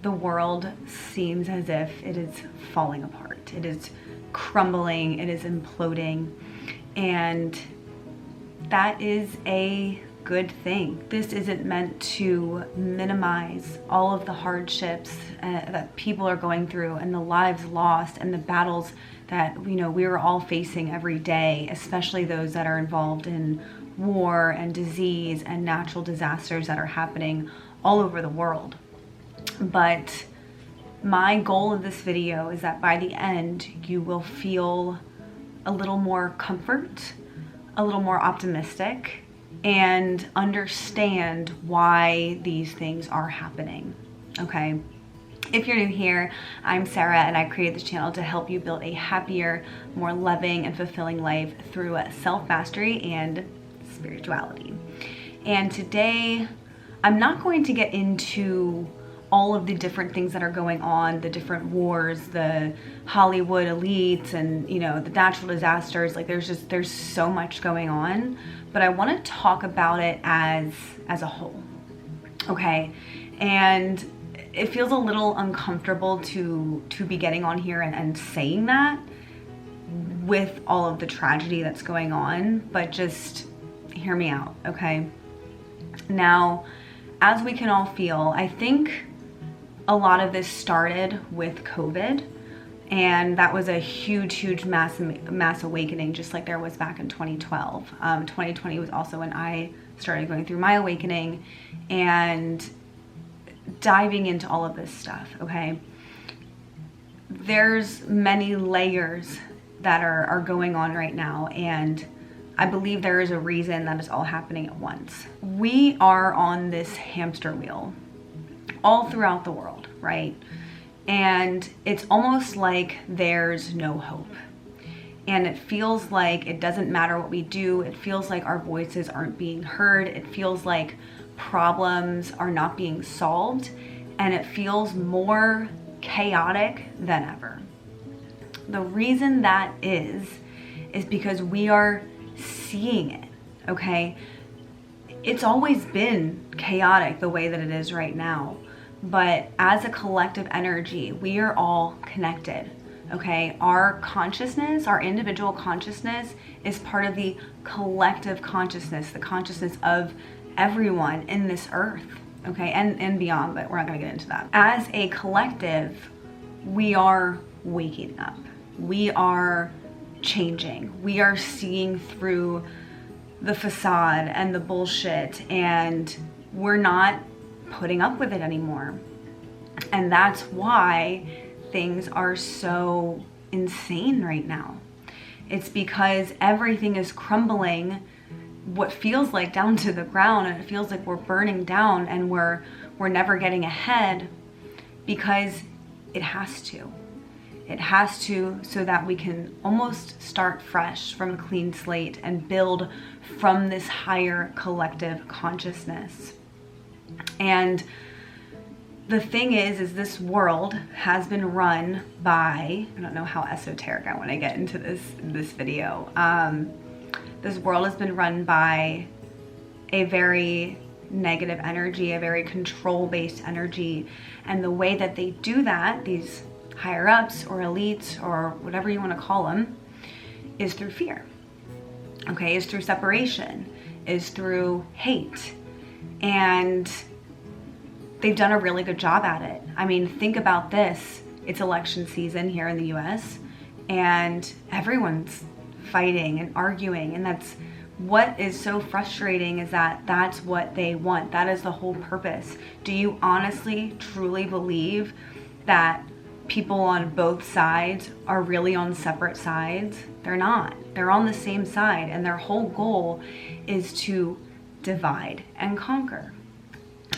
the world seems as if it is falling apart. It is crumbling, it is imploding, and that is a good thing. This isn't meant to minimize all of the hardships that people are going through and the lives lost and the battles that we're all facing every day, especially those that are involved in war and disease and natural disasters that are happening all over the world. But my goal of this video is that by the end, you will feel a little more comfort, a little more optimistic, and understand why these things are happening, okay? If you're new here, I'm Sarah, and I created this channel to help you build a happier, more loving and fulfilling life through self-mastery and spirituality. And today, I'm not going to get into all of the different things that are going on, the different wars, the Hollywood elites, and the natural disasters. Like there's so much going on, but I want to talk about it as a whole, okay? And it feels a little uncomfortable to be getting on here and saying that with all of the tragedy that's going on, but just hear me out, okay? Now, as we can all feel, I think a lot of this started with COVID, and that was a huge mass awakening, just like there was back in 2012. 2020 was also when I started going through my awakening and diving into all of this stuff, okay? There's many layers that are going on right now, and I believe there is a reason that is all happening at once. We are on this hamster wheel all throughout the world, right? And it's almost like there's no hope. And it feels like it doesn't matter what we do. It feels like our voices aren't being heard. It feels like problems are not being solved. And it feels more chaotic than ever. The reason that is because we are seeing it, okay? It's always been chaotic the way that it is right now. But as a collective energy, we are all connected, okay? Our consciousness, our individual consciousness is part of the collective consciousness, the consciousness of everyone in this earth, okay? And beyond, but we're not gonna get into that. As a collective, we are waking up. We are changing. We are seeing through the facade and the bullshit, and we're not putting up with it anymore. And that's why things are so insane right now. It's because everything is crumbling, what feels like down to the ground, and it feels like we're burning down and we're never getting ahead, because it has to. It has to, so that we can almost start fresh from a clean slate and build from this higher collective consciousness. And the thing is this world has been run by, I don't know how esoteric I want to get into this video. This world has been run by a very negative energy, a very control-based energy. And the way that they do that, these higher ups or elites or whatever you want to call them, is through fear, okay? Is through separation, is through hate. And they've done a really good job at it. I mean, think about this. It's election season here in the US, and everyone's fighting and arguing, and that's what is so frustrating, is that that's what they want. That is the whole purpose. Do you honestly, truly believe that people on both sides are really on separate sides? They're not. They're on the same side, and their whole goal is to divide and conquer,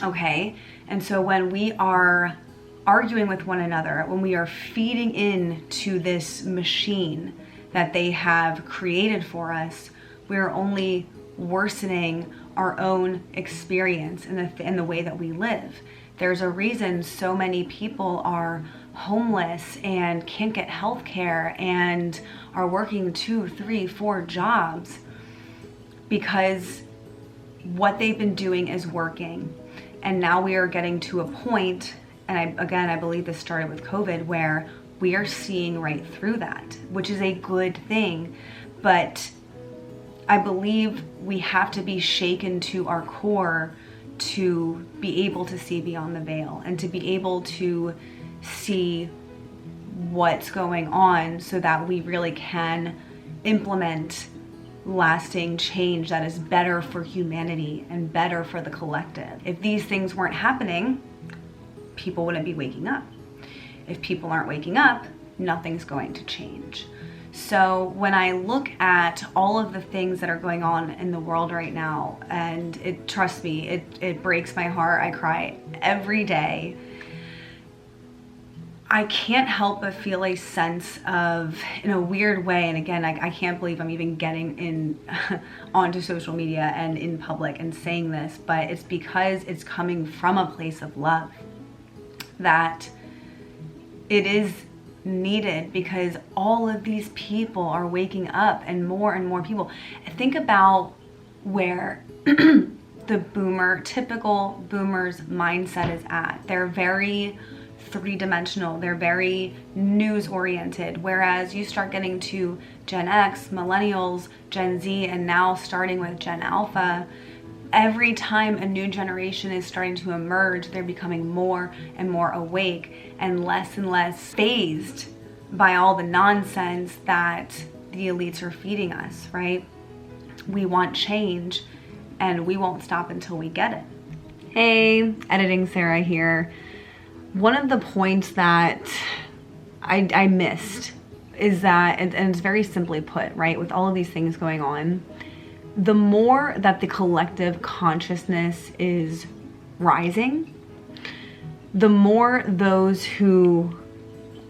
okay? And so when we are arguing with one another, when we are feeding into this machine that they have created for us, we're only worsening our own experience in the way that we live. There's a reason so many people are homeless and can't get health care and are working 2, 3, 4 jobs, because what they've been doing is working. And now we are getting to a point and I believe this started with COVID, where we are seeing right through that, which is a good thing. But I believe we have to be shaken to our core to be able to see beyond the veil and to be able to see what's going on, so that we really can implement lasting change that is better for humanity and better for the collective. If these things weren't happening, people wouldn't be waking up. If people aren't waking up, nothing's going to change. So when I look at all of the things that are going on in the world right now, and trust me, it breaks my heart. I cry every day. I can't help but feel a sense of, in a weird way, and again, I can't believe I'm even getting in onto social media and in public and saying this, but it's because it's coming from a place of love, that it is needed, because all of these people are waking up, and more people. Think about where the typical boomer's mindset is at. They're very three-dimensional, they're very news oriented, whereas you start getting to Gen X, millennials, Gen Z, and now starting with Gen Alpha, every time a new generation is starting to emerge, they're becoming more and more awake and less fazed by all the nonsense that the elites are feeding us, right? We want change, and we won't stop until we get it. Hey, Editing Sarah here. One of the points that I missed is that, and it's very simply put, right, with all of these things going on, the more that the collective consciousness is rising, the more those who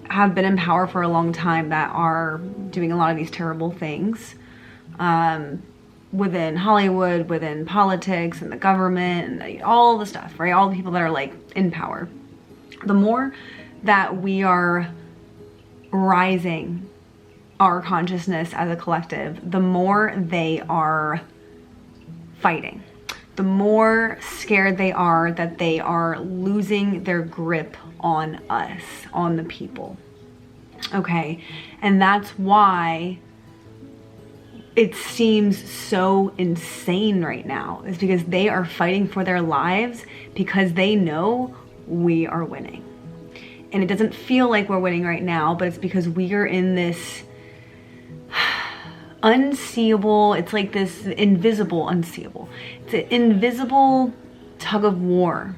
have been in power for a long time that are doing a lot of these terrible things within Hollywood, within politics and the government and all the stuff, right? All the people that are like in power. The more that we are rising our consciousness as a collective, the more they are fighting. The more scared they are that they are losing their grip on us, on the people. Okay? And that's why it seems so insane right now, is because they are fighting for their lives because they know we are winning. And it doesn't feel like we're winning right now, but it's because we are in this unseeable, it's like this unseeable. It's an invisible tug of war.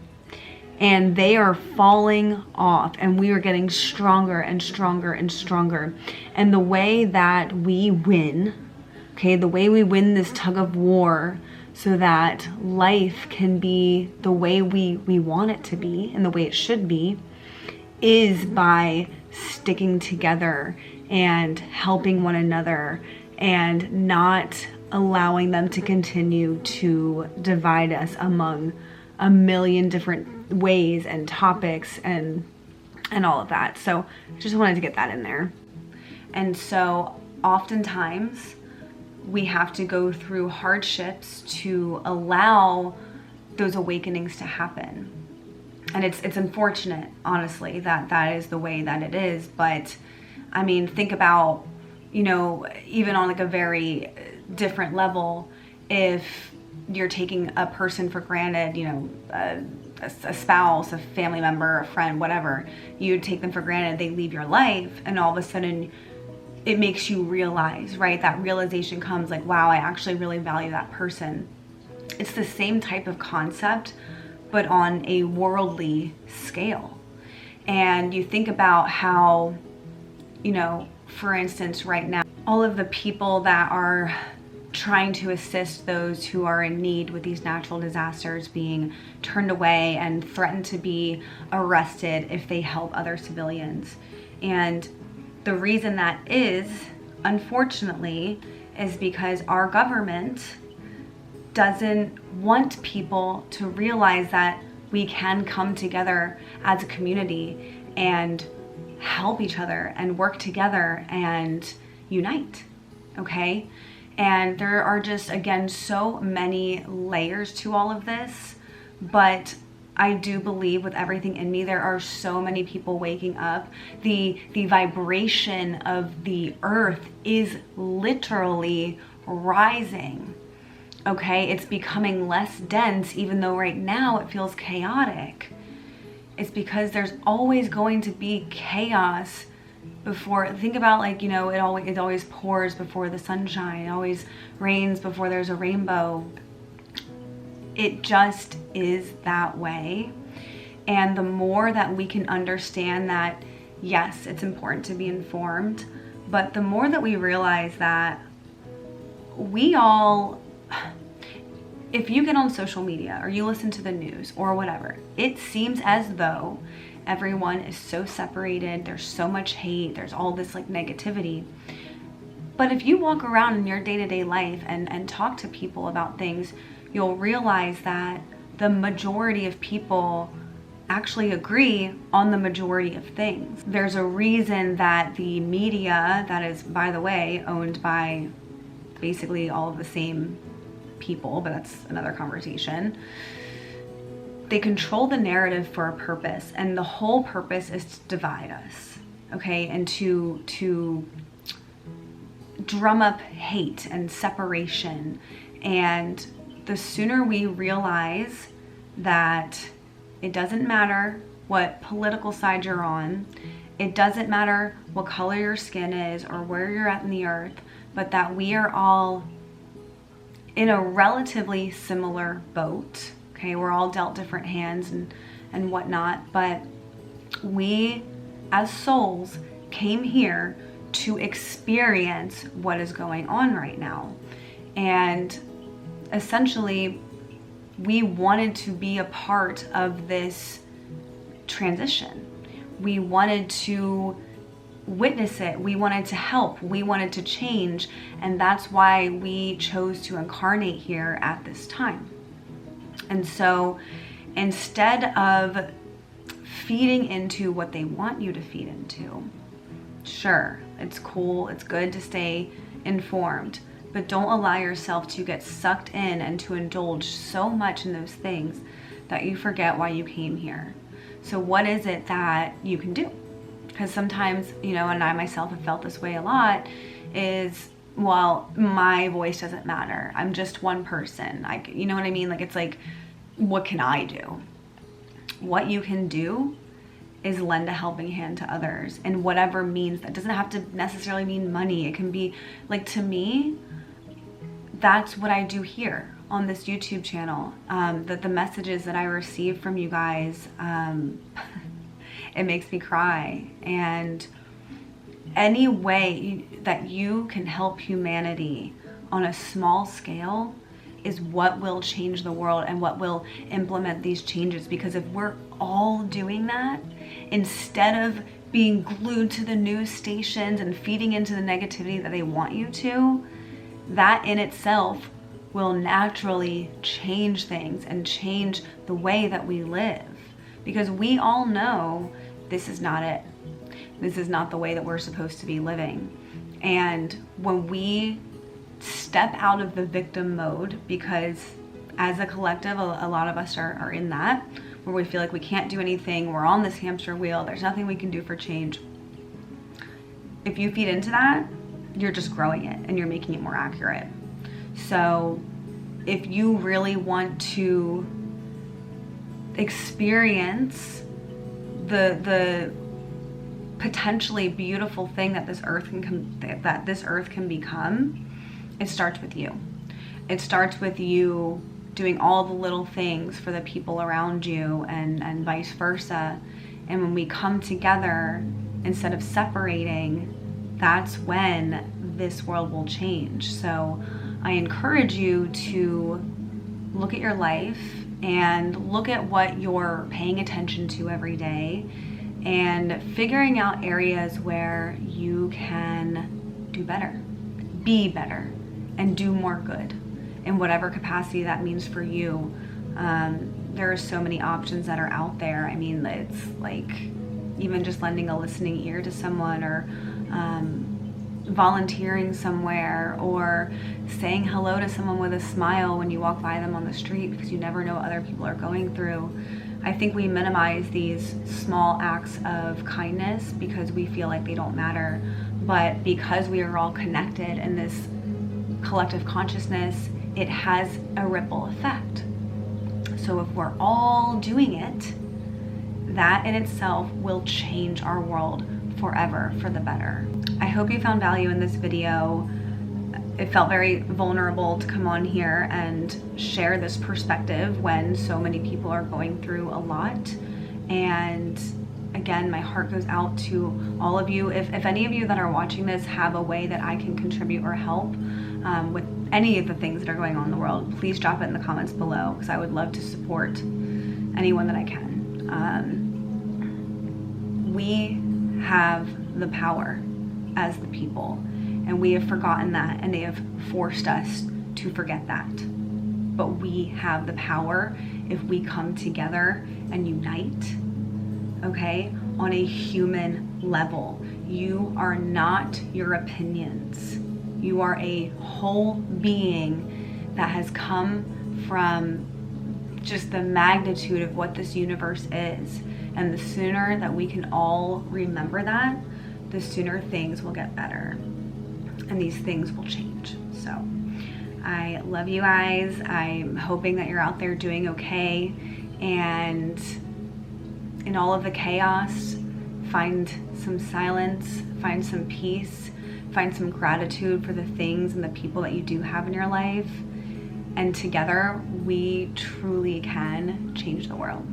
And they are falling off, and we are getting stronger and stronger and stronger. And the way that we win, okay, the way we win this tug of war so that life can be the way we want it to be and the way it should be, is by sticking together and helping one another and not allowing them to continue to divide us among a million different ways and topics and all of that. So I just wanted to get that in there. And so oftentimes we have to go through hardships to allow those awakenings to happen. And it's unfortunate, honestly, that is the way that it is. But I mean, think about, you know, even on like a very different level, if you're taking a person for granted, you know, a spouse, a family member, a friend, whatever, you take them for granted, they leave your life, and all of a sudden it makes you realize, right? That realization comes like, wow, I actually really value that person. It's the same type of concept, but on a worldly scale. And you think about how, you know, for instance, right now, all of the people that are trying to assist those who are in need with these natural disasters being turned away and threatened to be arrested if they help other civilians. And the reason that is, unfortunately, is because our government doesn't want people to realize that we can come together as a community and help each other and work together and unite, okay? And there are just, again, so many layers to all of this, but I do believe with everything in me, there are so many people waking up. The vibration of the earth is literally rising. Okay, it's becoming less dense, even though right now it feels chaotic. It's because there's always going to be chaos before. Think about, like, you know, it always pours before the sunshine. It always rains before there's a rainbow. It just is that way. And the more that we can understand that, yes, it's important to be informed, but the more that we realize that we all, if you get on social media or you listen to the news or whatever, it seems as though everyone is so separated. There's so much hate. There's all this like negativity. But if you walk around in your day-to-day life and talk to people about things, you'll realize that the majority of people actually agree on the majority of things. There's a reason that the media, that is, by the way, owned by basically all of the same people, but that's another conversation. They control the narrative for a purpose, and the whole purpose is to divide us, okay, and to drum up hate and separation. And the sooner we realize that it doesn't matter what political side you're on, it doesn't matter what color your skin is or where you're at in the earth, but that we are all in a relatively similar boat. Okay, we're all dealt different hands and whatnot, but we as souls came here to experience what is going on right now. And essentially, we wanted to be a part of this transition. We wanted to witness it. We wanted to help. We wanted to change. And that's why we chose to incarnate here at this time. And so instead of feeding into what they want you to feed into, sure, it's cool, it's good to stay informed, but don't allow yourself to get sucked in and to indulge so much in those things that you forget why you came here. So what is it that you can do? Because sometimes, you know, and I myself have felt this way a lot, is, well, my voice doesn't matter. I'm just one person. You know what I mean? Like, it's like, what can I do? What you can do is lend a helping hand to others in whatever means. That doesn't have to necessarily mean money. It can be, like, to me, that's what I do here on this YouTube channel. That the messages that I receive from you guys, it makes me cry. And any way that you can help humanity on a small scale is what will change the world and what will implement these changes. Because if we're all doing that, instead of being glued to the news stations and feeding into the negativity that they want you to, that in itself will naturally change things and change the way that we live. Because we all know this is not it. This is not the way that we're supposed to be living. And when we step out of the victim mode, because as a collective, a lot of us are in that, where we feel like we can't do anything, we're on this hamster wheel, there's nothing we can do for change. If you feed into that, you're just growing it and you're making it more accurate. So if you really want to experience the potentially beautiful thing that this earth can become, it starts with you. It starts with you doing all the little things for the people around you, and vice versa. And when we come together instead of separating, that's when this world will change. So I encourage you to look at your life and look at what you're paying attention to every day, and figuring out areas where you can do better, be better, and do more good in whatever capacity that means for you. There are so many options that are out there. I mean, it's like even just lending a listening ear to someone, or volunteering somewhere, or saying hello to someone with a smile when you walk by them on the street, because you never know what other people are going through. I think we minimize these small acts of kindness because we feel like they don't matter. But because we are all connected in this collective consciousness, it has a ripple effect. So if we're all doing it, that in itself will change our world forever for the better. I hope you found value in this video. It felt very vulnerable to come on here and share this perspective when so many people are going through a lot. And again, my heart goes out to all of you. If any of you that are watching this have a way that I can contribute or help with any of the things that are going on in the world, please drop it in the comments below, because I would love to support anyone that I can. We have the power as the people, and we have forgotten that, and they have forced us to forget that. But we have the power if we come together and unite, okay, on a human level. You are not your opinions. You are a whole being that has come from just the magnitude of what this universe is. And the sooner that we can all remember that, the sooner things will get better and these things will change. So I love you guys. I'm hoping that you're out there doing okay, and in all of the chaos, find some silence, find some peace, find some gratitude for the things and the people that you do have in your life. And together, we truly can change the world.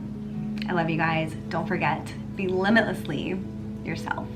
I love you guys. Don't forget, be limitlessly yourself.